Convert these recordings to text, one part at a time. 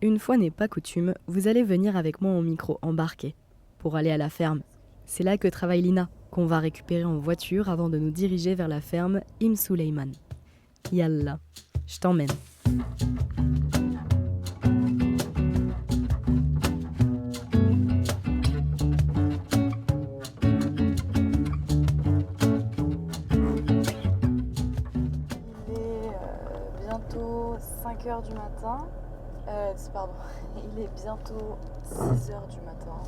Une fois n'est pas coutume, vous allez venir avec moi en micro embarqué pour aller à la ferme. C'est là que travaille Lina, qu'on va récupérer en voiture avant de nous diriger vers la ferme Suleiman. Yallah, je t'emmène. Bientôt 5h du matin. Il est bientôt 6h du matin.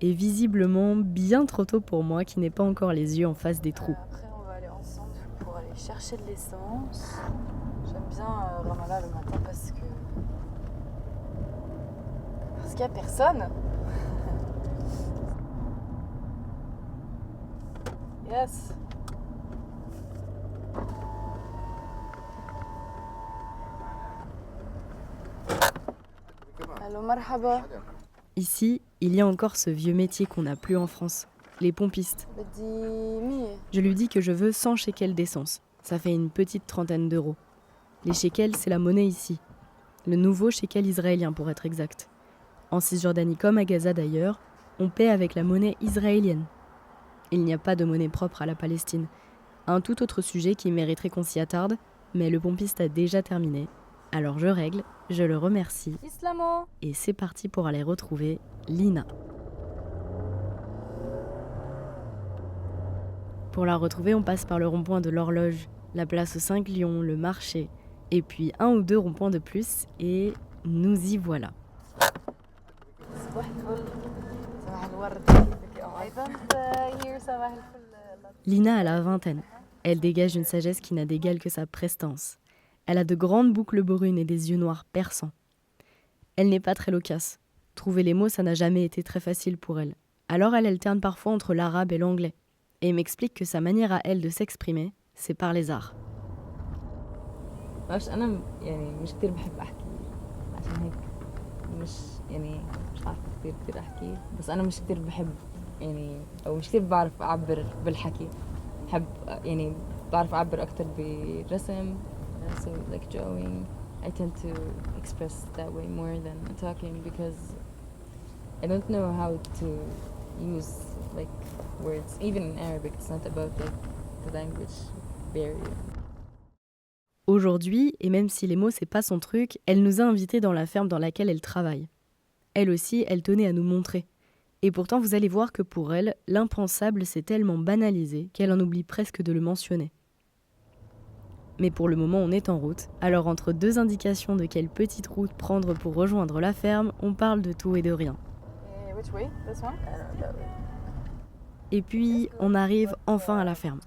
Et visiblement bien trop tôt pour moi qui n'ai pas encore les yeux en face des trous. Après, on va aller ensemble pour aller chercher de l'essence. J'aime bien Ramallah le matin parce qu'il n'y a personne. Yes. Allô, marhaba. Ici, il y a encore ce vieux métier qu'on n'a plus en France, les pompistes. Je lui dis que je veux 100 shekels d'essence. Ça fait une petite 30aine d'euros. Les shekels, c'est la monnaie ici. Le nouveau shekel israélien pour être exact. En Cisjordanie comme à Gaza d'ailleurs, on paie avec la monnaie israélienne. Il n'y a pas de monnaie propre à la Palestine. Un tout autre sujet qui mériterait qu'on s'y attarde, mais le pompiste a déjà terminé. Alors je règle, je le remercie. Islamo. Et c'est parti pour aller retrouver Lina. Pour la retrouver, on passe par le rond-point de l'horloge, la place aux 5 lions, le marché, et puis 1 ou 2 ronds-points de plus, et nous y voilà. Lina a la vingtaine. Elle dégage une sagesse qui n'a d'égal que sa prestance. Elle a de grandes boucles brunes et des yeux noirs perçants. Elle n'est pas très loquace. Trouver les mots, ça n'a jamais été très facile pour elle. Alors elle alterne parfois entre l'arabe et l'anglais. Et m'explique que sa manière à elle de s'exprimer, c'est par les arts. أنا يعني مش كتير بحب أحكي عشان هيك مش عارفة كتير أحكي بس أنا مش كتير بحب أو مش كتير بعرف أعبر بالحكي بحب بعرف أعبر أكتر بالرسم so like drawing I tend to express that way more than talking because I don't know how to use like words even in Arabic it's not about like the language barrier. Aujourd'hui, et même si les mots c'est pas son truc, elle nous a invités dans la ferme dans laquelle elle travaille. Elle aussi, elle tenait à nous montrer. Et pourtant, vous allez voir que pour elle, l'impensable s'est tellement banalisé qu'elle en oublie presque de le mentionner. Mais pour le moment, on est en route. Alors entre 2 indications de quelle petite route prendre pour rejoindre la ferme, on parle de tout et de rien. Which way? This one? Et puis, on arrive enfin à la ferme.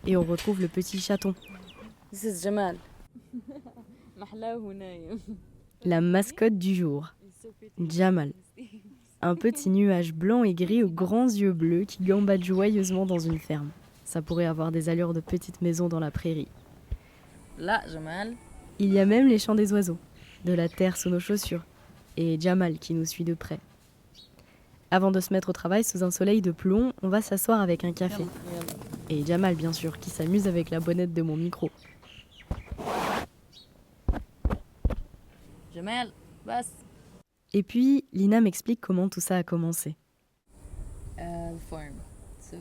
Et on retrouve le petit chaton. This is Jamal. La mascotte du jour, Jamal. Un petit nuage blanc et gris aux grands yeux bleus qui gambade joyeusement dans une ferme. Ça pourrait avoir des allures de petite maison dans la prairie. Là, Jamal. Il y a même les chants des oiseaux, de la terre sous nos chaussures, et Jamal qui nous suit de près. Avant de se mettre au travail sous un soleil de plomb, on va s'asseoir avec un café. Et Jamal, bien sûr, qui s'amuse avec la bonnette de mon micro. Jamal, bas. Et puis, Lina m'explique comment tout ça a commencé. Farm. So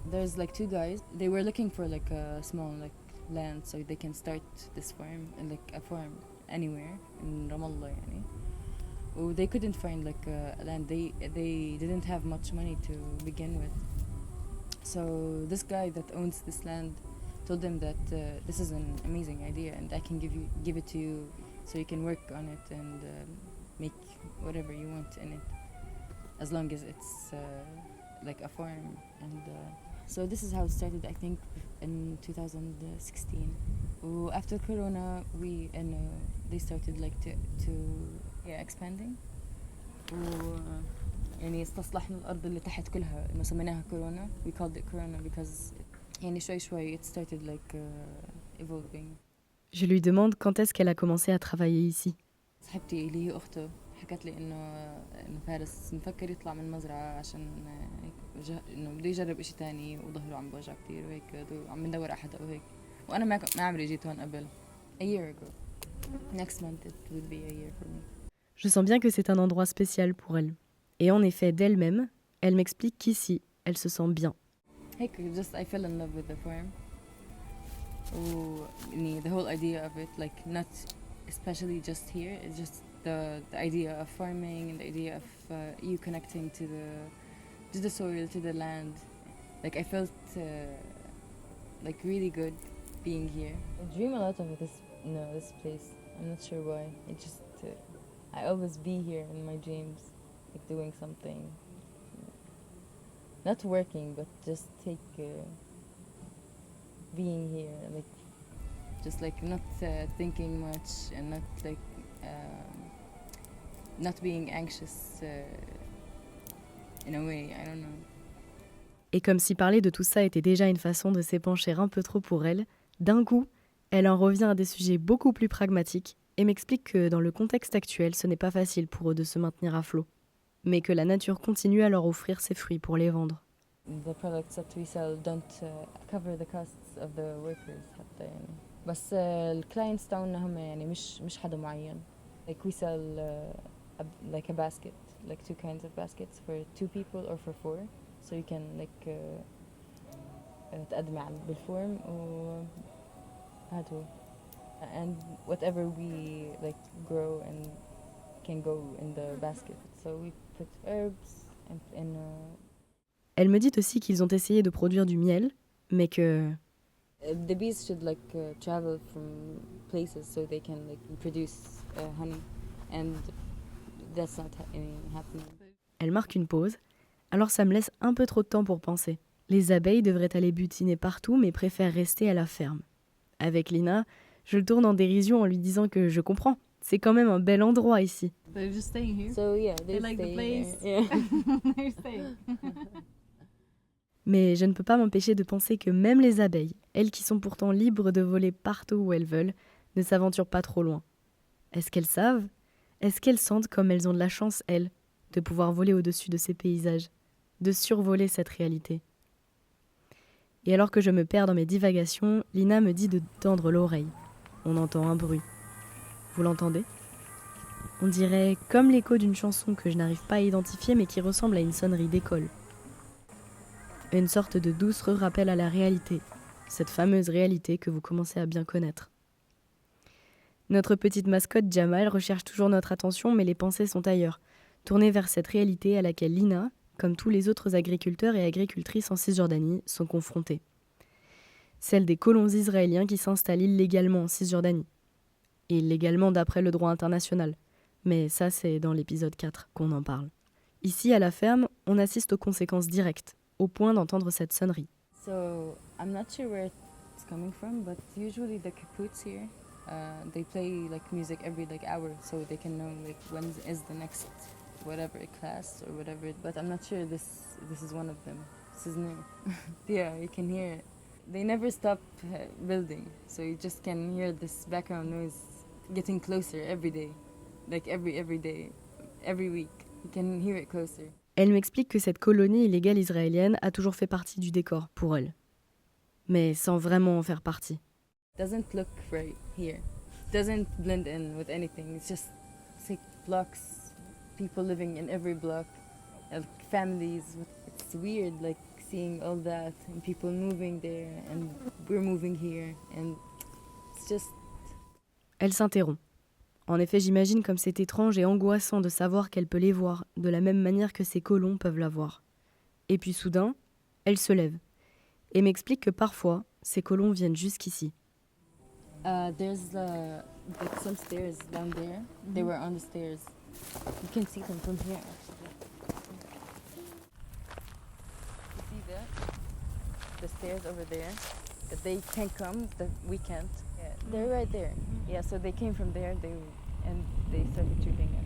there's like 2 guys. They were looking for like a small like land so they can start this farm and like a farm anywhere in Ramallah يعني. Well, they couldn't find like a land. They didn't have much money to begin with. So this guy that owns this land told them that this is an amazing idea and I can give it to you so you can work on it and make whatever you want in it as long as it's like a farm and so this is how it started I think in 2016. After Corona they started like to expanding يعني استصلحنا الأرض اللي تحت كلها إنه سميناها كورونا we called it Corona because يعني شوي it started like evolving. Je lui demande quand est-ce qu'elle a commencé à travailler ici. صاحبتي اللي هي أخته حكت لي إنه فارس مفكر يطلع من المزرعة عشان إنه بده يجرب إشي تاني وظهره عم بوجع كتير وهيك وعم ندور أحد أو هيك وأنا ما عمري جيت هون قبل a year ago. Next month it would be a year for me. Je sens bien que c'est un endroit spécial pour elle. Et en effet, d'elle-même, elle m'explique qu'ici, elle se sent bien. Hey, I fell in love with the farm. The whole idea of it, like not especially just here, it's just the idea of farming and the idea of you connecting to the soil, to the land. Like I felt like really good being here. I dream a lot of this place. I'm not sure why. It just I always be here in my dreams, like doing something. Not working, but just being here, like just like not thinking much and not like not being anxious in a way, I don't know. Et comme si parler de tout ça était déjà une façon de s'épancher un peu trop pour elle, d'un coup, elle en revient à des sujets beaucoup plus pragmatiques et m'explique que dans le contexte actuel, ce n'est pas facile pour eux de se maintenir à flot, mais que la nature continue à leur offrir ses fruits pour les vendre. The products that we sell don't cover the costs of the workers حتى يعني. بس الكلاينتس تاعنا هم يعني مش حدا معين. Like we sell like a basket, like 2 kinds of baskets for 2 people or for 4. So you can like تقدمي بالفورم وهاتوا. And whatever we like grow and can go in the basket. So we put herbs and Elle me dit aussi qu'ils ont essayé de produire du miel, mais que the bees should like travel from places so they can like produce honey, and that's not happening. Elle marque une pause, alors ça me laisse un peu trop de temps pour penser. Les abeilles devraient aller butiner partout, mais préfèrent rester à la ferme. Avec Lina, je le tourne en dérision en lui disant que je comprends. C'est quand même un bel endroit ici. They're just staying here. So yeah, They like the place. Yeah. They're staying. Mais je ne peux pas m'empêcher de penser que même les abeilles, elles qui sont pourtant libres de voler partout où elles veulent, ne s'aventurent pas trop loin. Est-ce qu'elles savent ? Est-ce qu'elles sentent comme elles ont de la chance, elles, de pouvoir voler au-dessus de ces paysages, de survoler cette réalité ? Et alors que je me perds dans mes divagations, Lina me dit de tendre l'oreille. On entend un bruit. Vous l'entendez ? On dirait comme l'écho d'une chanson que je n'arrive pas à identifier mais qui ressemble à une sonnerie d'école. Une sorte de douce rappel à la réalité, cette fameuse réalité que vous commencez à bien connaître. Notre petite mascotte Jamal recherche toujours notre attention, mais les pensées sont ailleurs, tournées vers cette réalité à laquelle Lina, comme tous les autres agriculteurs et agricultrices en Cisjordanie, sont confrontés. Celle des colons israéliens qui s'installent illégalement en Cisjordanie. Et illégalement d'après le droit international. Mais ça, c'est dans l'épisode 4 qu'on en parle. Ici, à la ferme, on assiste aux conséquences directes, au point d'entendre cette sonnerie. So I'm not sure where it's coming from, but usually the kibbutz here, they play like music every like hour, so they can know like when is the next whatever class or whatever. But I'm not sure this is one of them. This is new. Yeah, you can hear it. They never stop building, so you just can hear this background noise getting closer every day, like every day, every week. You can hear it closer. Elle m'explique que cette colonie illégale israélienne a toujours fait partie du décor pour elle, mais sans vraiment en faire partie. Doesn't look right here. Doesn't blend in with anything. It's just like blocks, people living in every block, like families. It's weird, like seeing all that and people moving there, and we're moving here, and it's just. Elle s'interrompt. En effet, j'imagine comme c'est étrange et angoissant de savoir qu'elle peut les voir, de la même manière que ces colons peuvent la voir. Et puis soudain, elle se lève et m'explique que parfois, ces colons viennent jusqu'ici. There's like some stairs down there. They were on the stairs. You can see them from here. You see that? The stairs over there. That they can come, that we can't. Yeah, they're right there. Yeah, so they came from there. They started shooting at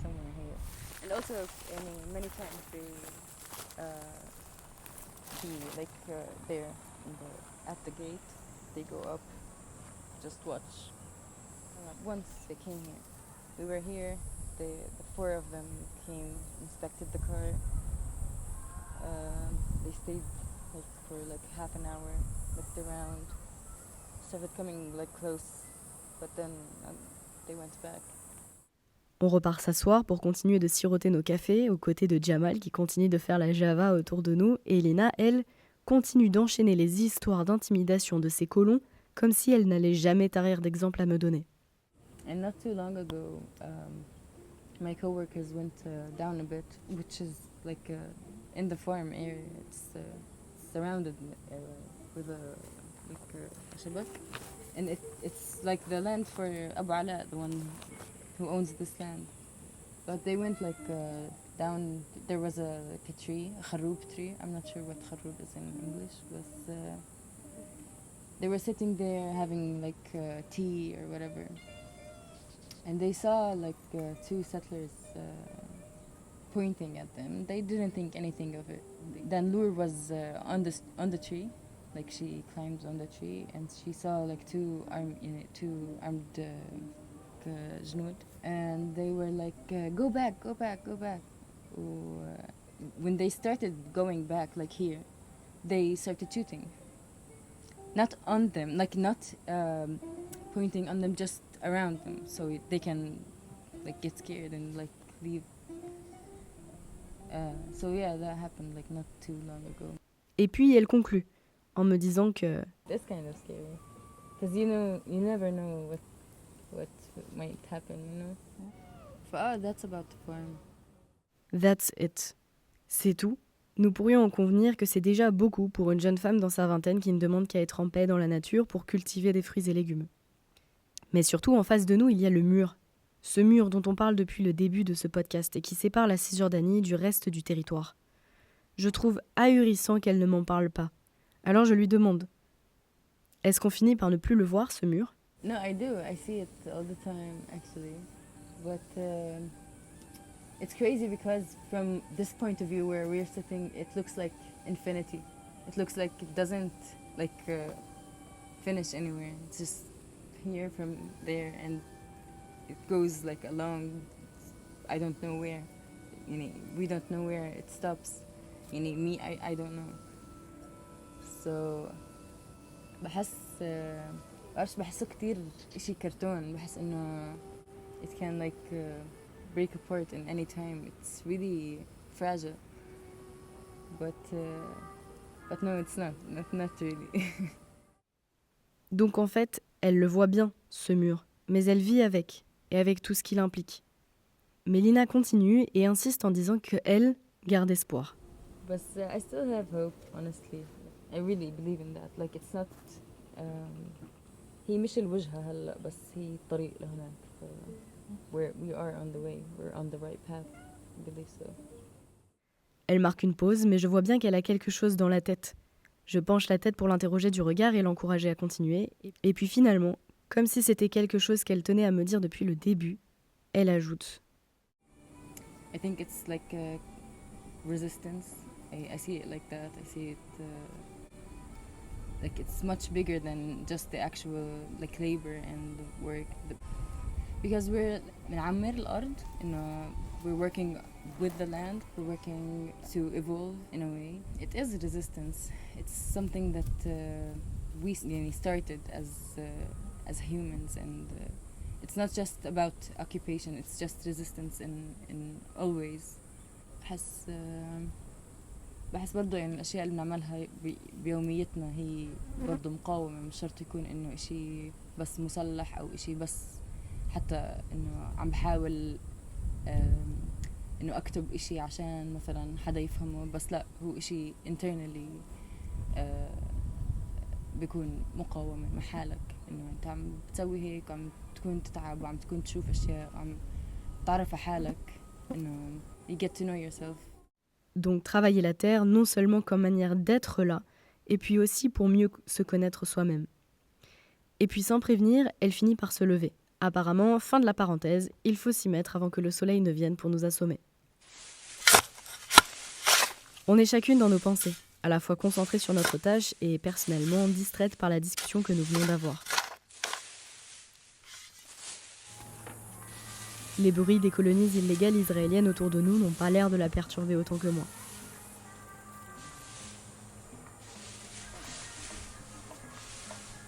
somewhere here. And also, I mean, many times they be like there at the gate. They go up, just watch. Once they came here, we were here. The 4 of them came, inspected the car. They stayed like for like half an hour, looked around, started coming like close but then they went back. On repart s'asseoir pour continuer de siroter nos cafés aux côtés de Jamal qui continue de faire la java autour de nous et Lina, elle, continue d'enchaîner les histoires d'intimidation de ses colons comme si elle n'allait jamais tarir d'exemples à me donner. And not too long ago, my coworkers went down a bit, which is like in the farm area. It's surrounded with a shabak, and it's like the land for Abu Ala, the one who owns this land. But they went like down. There was a tree, a kharoob tree. I'm not sure what kharoob is in English, but they were sitting there having like tea or whatever. And they saw like two settlers pointing at them. They didn't think anything of it. Then Noor was on the tree, like she climbed on the tree, and she saw like two armed jnood, and they were like, "Go back, go back, go back." When they started going back, like here, they started shooting. Not on them, like not pointing on them, just around them, so they can like get scared and like leave. So yeah, that happened like not too long ago. Et puis elle conclut en me disant que That's kind of scary, because you never know what might happen, that's about the farm. That's it. C'est tout. Nous pourrions en convenir que c'est déjà beaucoup pour une jeune femme dans sa vingtaine qui ne demande qu'à être en paix dans la nature pour cultiver des fruits et légumes. Mais surtout, en face de nous, il y a le mur. Ce mur dont on parle depuis le début de ce podcast et qui sépare la Cisjordanie du reste du territoire. Je trouve ahurissant qu'elle ne m'en parle pas. Alors je lui demande, est-ce qu'on finit par ne plus le voir, ce mur ? No, I do. I see it all the time, actually. But it's crazy because from this point of view where we're sitting, it looks like infinity. It looks like it doesn't finish anywhere. It's just here from there, and it goes like along, I don't know where. We don't know where it stops. Me, I don't know. So بحسه كتير إشي كرتون. بحس إنه it can break apart in any time. It's really fragile. But no, it's not really. Donc en fait, elle le voit bien, ce mur, mais elle vit avec, et avec tout ce qu'il implique. Mais Lina continue et insiste en disant qu'elle garde espoir. But I still have hope, honestly. I really believe in that. Like it's not هي مش الوجهة هلا بس هي الطريق لهناك. We are on the way. We're on the right path. I believe so. Elle marque une pause, mais je vois bien qu'elle a quelque chose dans la tête. Je penche la tête pour l'interroger du regard et l'encourager à continuer. Et puis finalement, comme si c'était quelque chose qu'elle tenait à me dire depuis le début, elle ajoute. I think it's like a resistance. I see it like that. I see it like it's much bigger than just the actual like labor and work. Because we're بنعمر الأرض, we're working with the land, we're working to evolve in a way. It is resistance. It's something that we started as humans, and it's not just about occupation, it's just resistance in always. بحس برضو الأشياء اللي بنعملها بيوميتنا هي برضو مقاومة. مش شرط يكون إنه إشي بس مسلح أو إشي بس حتى إنه عم بحاول إنه أكتب إشي عشان مثلا حدا يفهمه، بس لا، هو إشي internally بيكون مقاومة مع حالك. إنه أنت عم بتسوي هيك، عم تكون تتعب وعم تكون تشوف أشياء، عم تعرف على حالك، إنه you get to know yourself. Donc travailler la terre non seulement comme manière d'être là, et puis aussi pour mieux se connaître soi-même. Et puis sans prévenir, elle finit par se lever. Apparemment, fin de la parenthèse, il faut s'y mettre avant que le soleil ne vienne pour nous assommer. On est chacune dans nos pensées, à la fois concentrée sur notre tâche et personnellement distraite par la discussion que nous venons d'avoir. Les bruits des colonies illégales israéliennes autour de nous n'ont pas l'air de la perturber autant que moi.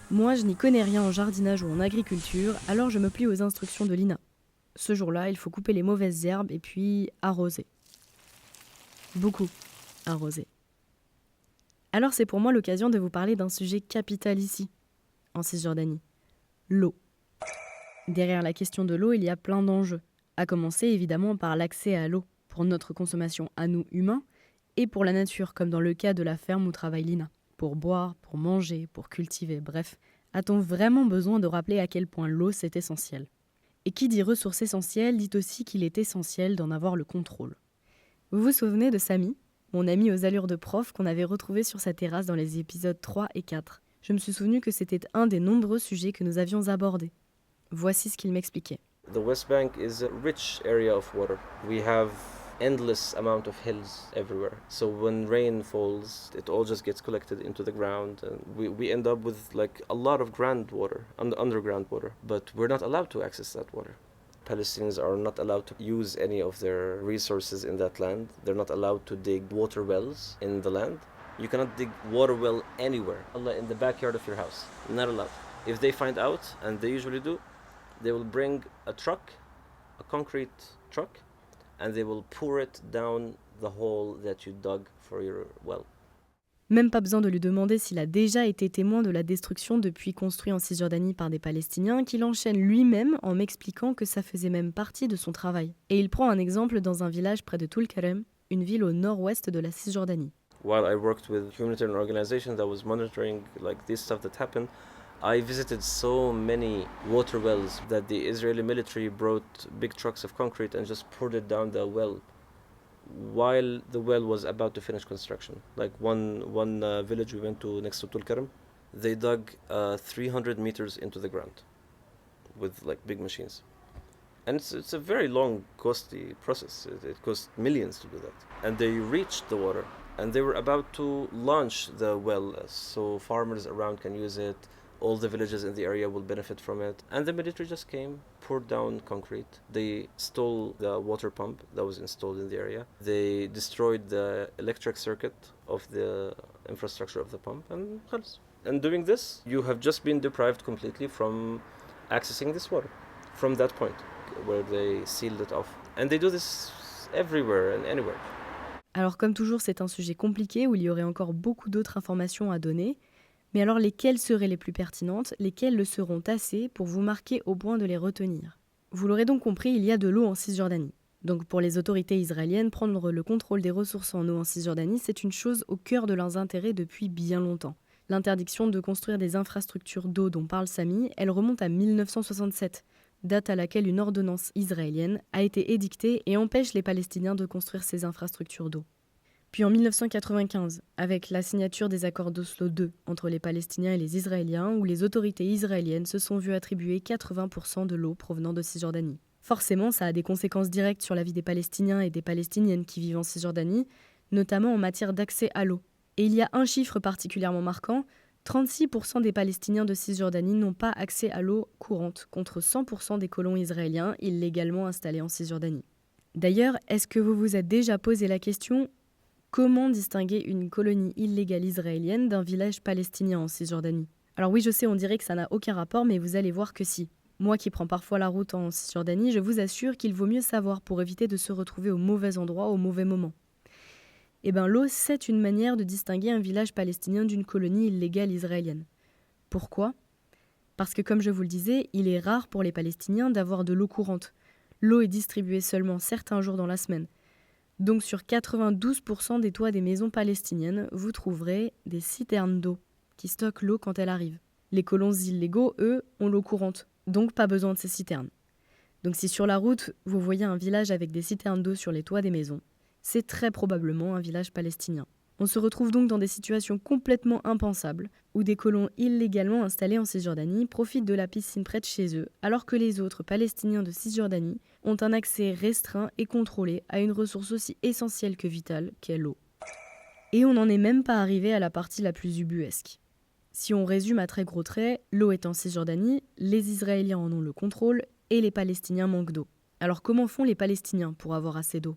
Moi, je n'y connais rien en jardinage ou en agriculture, alors je me plie aux instructions de Lina. Ce jour-là, il faut couper les mauvaises herbes et puis arroser. Beaucoup arroser. Alors c'est pour moi l'occasion de vous parler d'un sujet capital ici, en Cisjordanie. L'eau. Derrière la question de l'eau, il y a plein d'enjeux. À commencer évidemment par l'accès à l'eau, pour notre consommation à nous humains, et pour la nature, comme dans le cas de la ferme où travaille Lina. Pour boire, pour manger, pour cultiver, bref. A-t-on vraiment besoin de rappeler à quel point l'eau c'est essentiel ? Et qui dit ressource essentielle dit aussi qu'il est essentiel d'en avoir le contrôle. Vous vous souvenez de Samy, mon ami aux allures de prof qu'on avait retrouvé sur sa terrasse dans les épisodes 3 et 4. Je me suis souvenu que c'était un des nombreux sujets que nous avions abordés. Voici ce qu'il m'expliquait. The West Bank is a rich area of water. We have endless amount of hills everywhere. So when rain falls, it all just gets collected into the ground, and we end up with like a lot of groundwater, underground water. But we're not allowed to access that water. Palestinians are not allowed to use any of their resources in that land. They're not allowed to dig water wells in the land. You cannot dig water well anywhere, in the backyard of your house. Not allowed. If they find out, and they usually do, they will bring a truck, a concrete truck, and they will pour it down the hole that you dug for your well. Même pas besoin de lui demander s'il a déjà été témoin de la destruction depuis construit en Cisjordanie par des Palestiniens, qu'il enchaîne lui-même en m'expliquant que ça faisait même partie de son travail. Et il prend un exemple dans un village près de Tulkarem, une ville au nord-ouest de la Cisjordanie. While I worked with humanitarian organizations that was monitoring like this stuff that happened, I visited so many water wells that the Israeli military brought big trucks of concrete and just poured it down the well while the well was about to finish construction. Like one village we went to next to Tulkarem, they dug 300 meters into the ground with like big machines. And it's a very long, costly process. It cost millions to do that. And they reached the water and they were about to launch the well so farmers around can use it. All the villages in the area will benefit from it. And the military just came, poured down concrete. They stole the water pump that was installed in the area. They destroyed the electric circuit of the infrastructure of the pump. And doing this, you have just been deprived completely from accessing this water from that point where they sealed it off. And they do this everywhere and anywhere. Alors comme toujours, c'est un sujet compliqué où il y aurait encore beaucoup d'autres informations à donner. Mais alors lesquelles seraient les plus pertinentes, lesquelles le seront assez pour vous marquer au point de les retenir ? Vous l'aurez donc compris, il y a de l'eau en Cisjordanie. Donc pour les autorités israéliennes, prendre le contrôle des ressources en eau en Cisjordanie, c'est une chose au cœur de leurs intérêts depuis bien longtemps. L'interdiction de construire des infrastructures d'eau dont parle Samy, elle remonte à 1967, date à laquelle une ordonnance israélienne a été édictée et empêche les Palestiniens de construire ces infrastructures d'eau. Puis en 1995, avec la signature des accords d'Oslo II entre les Palestiniens et les Israéliens, où les autorités israéliennes se sont vues attribuer 80% de l'eau provenant de Cisjordanie. Forcément, ça a des conséquences directes sur la vie des Palestiniens et des Palestiniennes qui vivent en Cisjordanie, notamment en matière d'accès à l'eau. Et il y a un chiffre particulièrement marquant, 36% des Palestiniens de Cisjordanie n'ont pas accès à l'eau courante, contre 100% des colons israéliens illégalement installés en Cisjordanie. D'ailleurs, est-ce que vous vous êtes déjà posé la question ? Comment distinguer une colonie illégale israélienne d'un village palestinien en Cisjordanie ? Alors oui, je sais, on dirait que ça n'a aucun rapport, mais vous allez voir que si. Moi qui prends parfois la route en Cisjordanie, je vous assure qu'il vaut mieux savoir pour éviter de se retrouver au mauvais endroit au mauvais moment. Eh bien, l'eau, c'est une manière de distinguer un village palestinien d'une colonie illégale israélienne. Pourquoi ? Parce que, comme je vous le disais, il est rare pour les Palestiniens d'avoir de l'eau courante. L'eau est distribuée seulement certains jours dans la semaine. Donc sur 92% des toits des maisons palestiniennes, vous trouverez des citernes d'eau qui stockent l'eau quand elle arrive. Les colons illégaux, eux, ont l'eau courante, donc pas besoin de ces citernes. Donc si sur la route, vous voyez un village avec des citernes d'eau sur les toits des maisons, c'est très probablement un village palestinien. On se retrouve donc dans des situations complètement impensables, où des colons illégalement installés en Cisjordanie profitent de la piscine près de chez eux, alors que les autres Palestiniens de Cisjordanie ont un accès restreint et contrôlé à une ressource aussi essentielle que vitale qu'est l'eau. Et on n'en est même pas arrivé à la partie la plus ubuesque. Si on résume à très gros traits, l'eau est en Cisjordanie, les Israéliens en ont le contrôle et les Palestiniens manquent d'eau. Alors comment font les Palestiniens pour avoir assez d'eau ?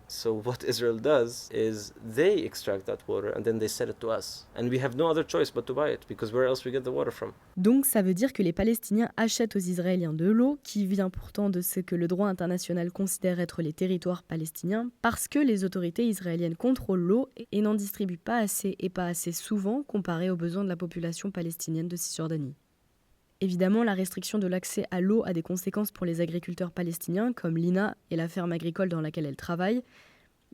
So what Israel does is they extract that water and then they sell it to us. And we have no other choice but to buy it, because where else we get the water from? Donc ça veut dire que les Palestiniens achètent aux Israéliens de l'eau, qui vient pourtant de ce que le droit international considère être les territoires palestiniens, parce que les autorités israéliennes contrôlent l'eau et n'en distribuent pas assez et pas assez souvent comparé aux besoins de la population palestinienne de Cisjordanie. Évidemment, la restriction de l'accès à l'eau a des conséquences pour les agriculteurs palestiniens, comme Lina et la ferme agricole dans laquelle elle travaille,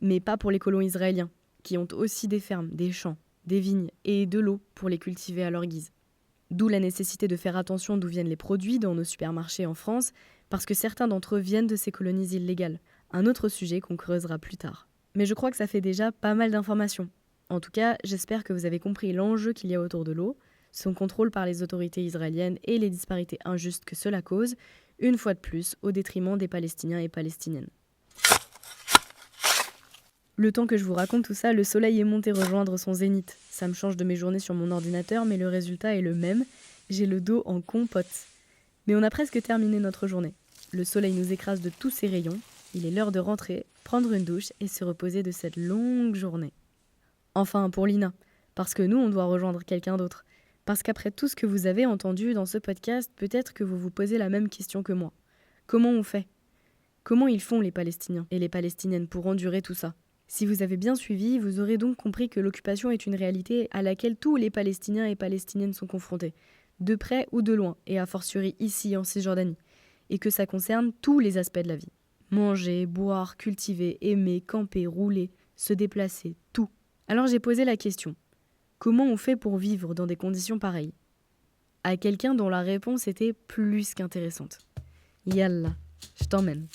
mais pas pour les colons israéliens, qui ont aussi des fermes, des champs, des vignes et de l'eau pour les cultiver à leur guise. D'où la nécessité de faire attention d'où viennent les produits dans nos supermarchés en France, parce que certains d'entre eux viennent de ces colonies illégales. Un autre sujet qu'on creusera plus tard. Mais je crois que ça fait déjà pas mal d'informations. En tout cas, j'espère que vous avez compris l'enjeu qu'il y a autour de l'eau, son contrôle par les autorités israéliennes et les disparités injustes que cela cause, une fois de plus, au détriment des Palestiniens et Palestiniennes. Le temps que je vous raconte tout ça, le soleil est monté rejoindre son zénith. Ça me change de mes journées sur mon ordinateur, mais le résultat est le même. J'ai le dos en compote. Mais on a presque terminé notre journée. Le soleil nous écrase de tous ses rayons. Il est l'heure de rentrer, prendre une douche et se reposer de cette longue journée. Enfin, pour Lina, parce que nous, on doit rejoindre quelqu'un d'autre. Parce qu'après tout ce que vous avez entendu dans ce podcast, peut-être que vous vous posez la même question que moi. Comment on fait ? Comment ils font les Palestiniens et les Palestiniennes pour endurer tout ça ? Si vous avez bien suivi, vous aurez donc compris que l'occupation est une réalité à laquelle tous les Palestiniens et Palestiniennes sont confrontés, de près ou de loin, et a fortiori ici en Cisjordanie, et que ça concerne tous les aspects de la vie. Manger, boire, cultiver, aimer, camper, rouler, se déplacer, tout. Alors j'ai posé la question. Comment on fait pour vivre dans des conditions pareilles ? À quelqu'un dont la réponse était plus qu'intéressante. Yallah, je t'emmène.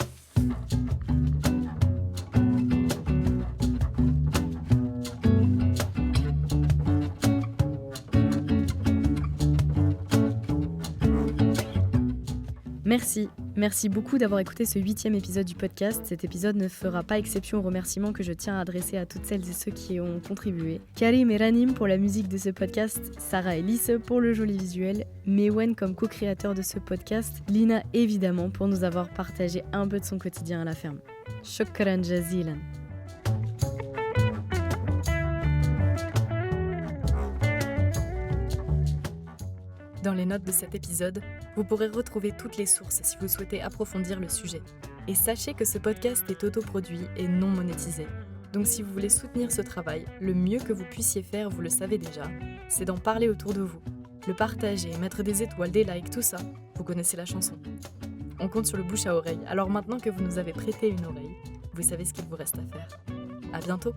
Merci beaucoup d'avoir écouté ce 8e épisode du podcast. Cet épisode ne fera pas exception aux remerciements que je tiens à adresser à toutes celles et ceux qui ont contribué. Karim et Ranim pour la musique de ce podcast, Sarah et Lise pour le joli visuel, Mewen comme co-créateur de ce podcast, Lina évidemment pour nous avoir partagé un peu de son quotidien à la ferme. Shukran jazilan. Dans les notes de cet épisode, vous pourrez retrouver toutes les sources si vous souhaitez approfondir le sujet. Et sachez que ce podcast est autoproduit et non monétisé. Donc si vous voulez soutenir ce travail, le mieux que vous puissiez faire, vous le savez déjà, c'est d'en parler autour de vous. Le partager, mettre des étoiles, des likes, tout ça, vous connaissez la chanson. On compte sur le bouche à oreille, alors maintenant que vous nous avez prêté une oreille, vous savez ce qu'il vous reste à faire. À bientôt!